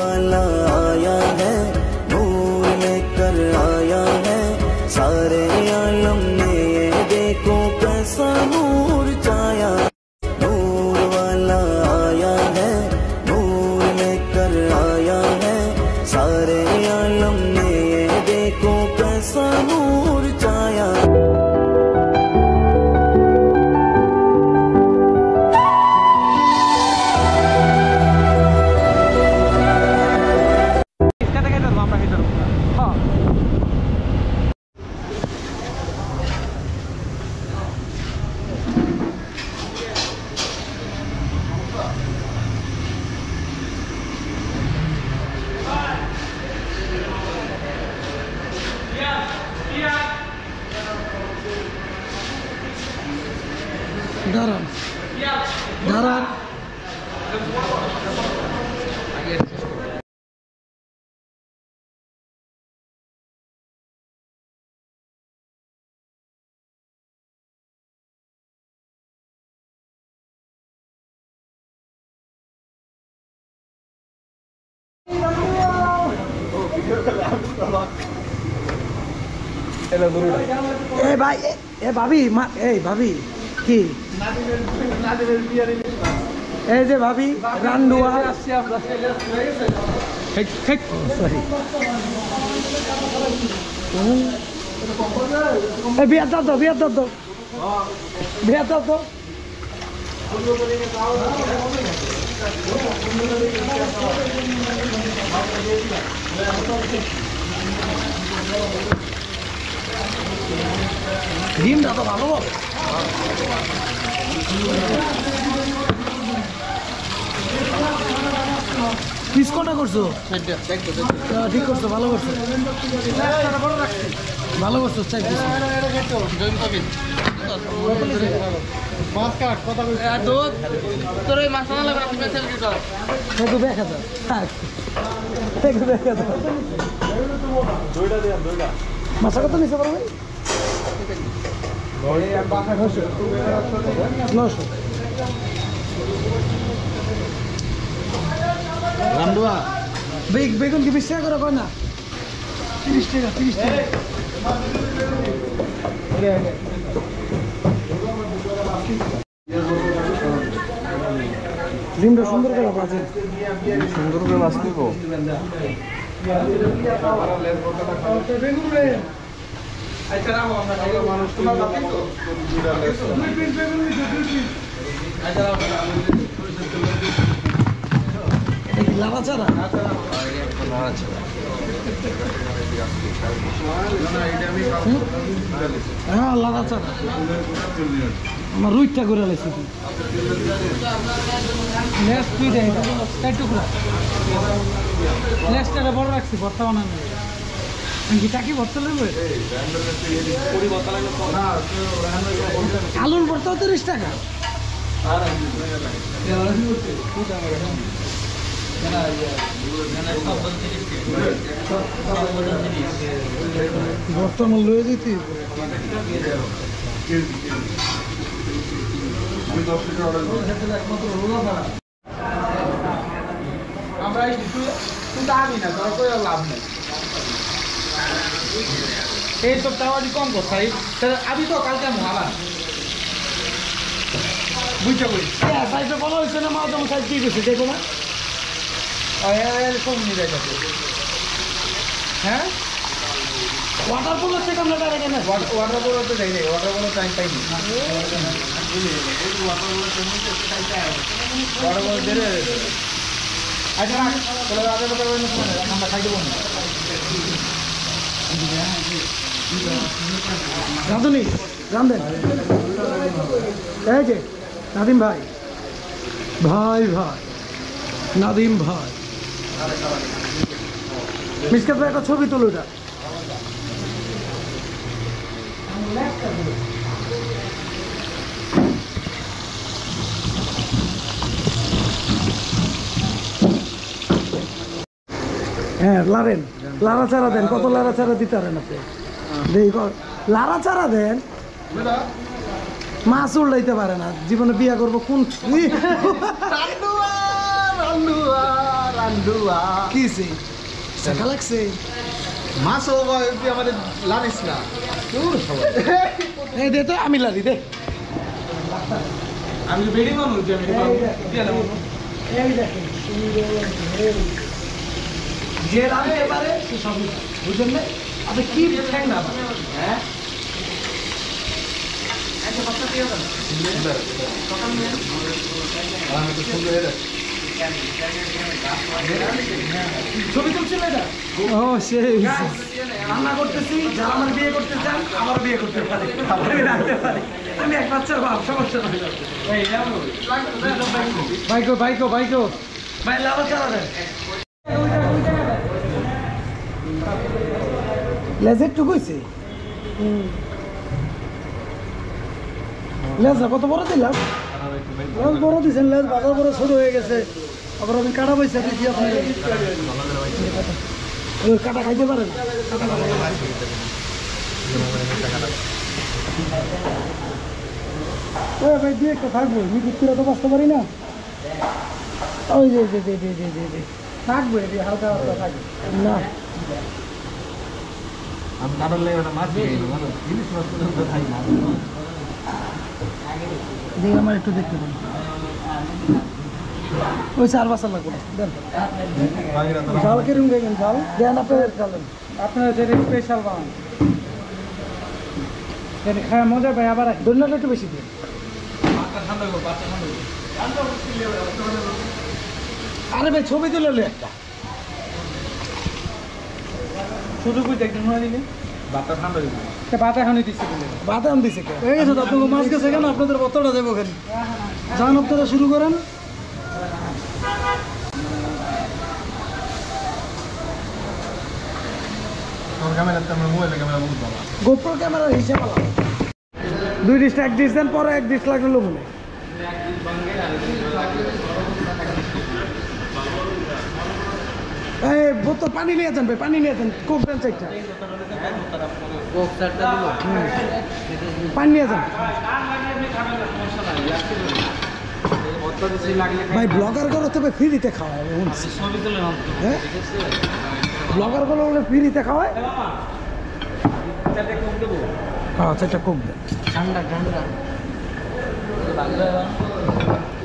वाला आया है, नूर लेकर आया है, सारे आलम ने ये देखो कैसा नूर छाया। नूर वाला आया है, नूर लेकर आया है, सारे आलम ने ये देखो कैसा नूर छाया। দাঁড়ান দাঁড়ান এ ভাই এ ভাবি এই ভাবি কি এই যে ভাবি রান্ডুয়া সরি বিয়ার দাও তো বিয়ার দাও তো বিয়ার দাও তো ডিমটা তো ভালো পিস কটা করছো? ঠিক করছো, ভালো করছো, ভালো করছো। চাই পিস মাছা কত নিচে পারো ভাই? 900 বেগুন কি 20 টাকা করে কয় না? 30 টাকা 30 টাকা। ডিমটা সুন্দর করে বাজে, সুন্দর করে বাজতে গো। লাড়া ছাড়া হ্যাঁ লাড়া ছাড়া আমার রুইটা করে লাগছে বড় রাখছি ভর্তা বানানো কি ভর্তা লাগবে? আলুর ভর্তা 30 টাকা। বর্তমান লয়ে যেতে আমরা লাভ নেই এই সব টাওয়ারি কম কথা আমি তো কালকে মহালা বুঝতে করি সাইজটা বলা হয়েছে না, মা যেমন সাইজ দিয়ে গেছে দেখো না কম নিয়ে যাচ্ছে। হ্যাঁ ওয়াটার পোলো থেকে আমরা ডাইরেক্ট না ওয়াটার পোলো তো যাই নাই, ওয়াটার পোলো টাইম পাইনি, ওয়াটার পোলো ধরে আচ্ছা আমরা খাই দেবো না। রাঁধুনি রাঁধেন এই যে নাদিম ভাই ভাই ভাই নাদিম ভাই মিসকাত ভাই একটা ছবি তুলো এটা। হ্যাঁ লাড়েন লাড়া চারা দেন, কত লাড়া চারা দিতে পারেন আপনি? লাড়া চারা দেন, মাছ উল্লাইতে পারে না জীবনে বিয়া করবো কোন পান্ডুয়া কি সে শাখা লাগছে মাছও তুই আমাদের লানিস না এই দে তো আমি লারি দে আমি বেড়ি মানুষ এই দেখেন যে রাখতে পারে সে সবই বুঝলেন না আপনি কি ঠেং না হ্যাঁ ছবি তুলছিল এটা ও সেই রান্না করতেছি যারা আমার বিয়ে করতে চান আমার বিয়ে করতে পারে আমি রাখতে পারি আমি এক বাচ্চার বাপ সমস্যা নাই বাইকো বাইকো বাইকো ভাই লাভা চালাবেন লেজের টুকুইছে লেজ কত বড় দিলাম লেজ বড় দিয়েছেন লেজ বাজার বড় ছোট হয়ে গেছে আবার আমি কাটা পয়সা দিচ্ছি আপনাকে কাটা খাইতে পারেন ভাই দিয়ে একটা থাকবো মিটিরা তো বাঁচতে পারি না ওই যে থাকবো হালকা হালকা থাকবে না আমি কাটালে মাছ জিনিস মাছ খাই না দেখি আমার একটু দেখতে পারি ওই 4 বাসা লাগবে দেন ঝাল কিরম খাইবেন ঝাল দেন আপনাদের চালেন আপনারা যেটা স্পেশাল বানান যেটা খায় মজা পাই আবার দোলনাটা একটু বেশি দিন আরে ভাই ছবি তুলে একটা শুধু কই দেখেন মনে দিলে বাতা ঠান্ডা দিবে বাতা খানি দিচ্ছে বাদাম দিছে কে এই যে আপনাদের মাছ গেছে কেন আপনাদের কতটা দেবো খালি যান আপনারা শুরু করেন গোপ্রো ক্যামেরার হিসাব আলাদা 2 ডিশ এক ডিশ দেন পরে 1 ডিশ লাগলো বলে এই বোতল পানি নিয়ে যান ভাই পানি নিয়ে যান কোক দেন চাইটা পানি নিয়ে যান ভাই ব্লগার করো তবে ফ্রিতে খাওয়ায় হ্যাঁ ব্লগার গুলো বলে ফ্রিতে খাওয়ায় আচ্ছা এটা কোক দেন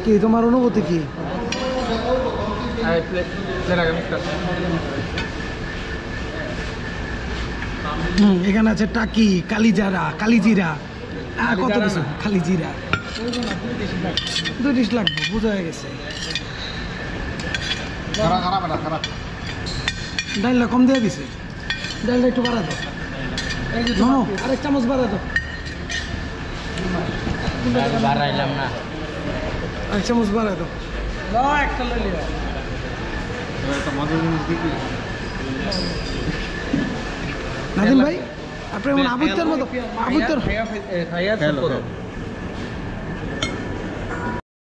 কি তোমার অনুভূতি কি এখানে আছে টাকি কালিজিরা কত কিছু কালিজিরা 2 ডিশ লাগবে বোঝা হয়ে গেছে ডালটা কম দিয়ে দিছে ডালটা একটু বাড়া দাও আরেক চামচ বাড়া দাও বাড়াইলাম না এক চামচ বাড়া দাও একটা নাদিম ভাই আপনি আবুত্তর মতো আবুত্তর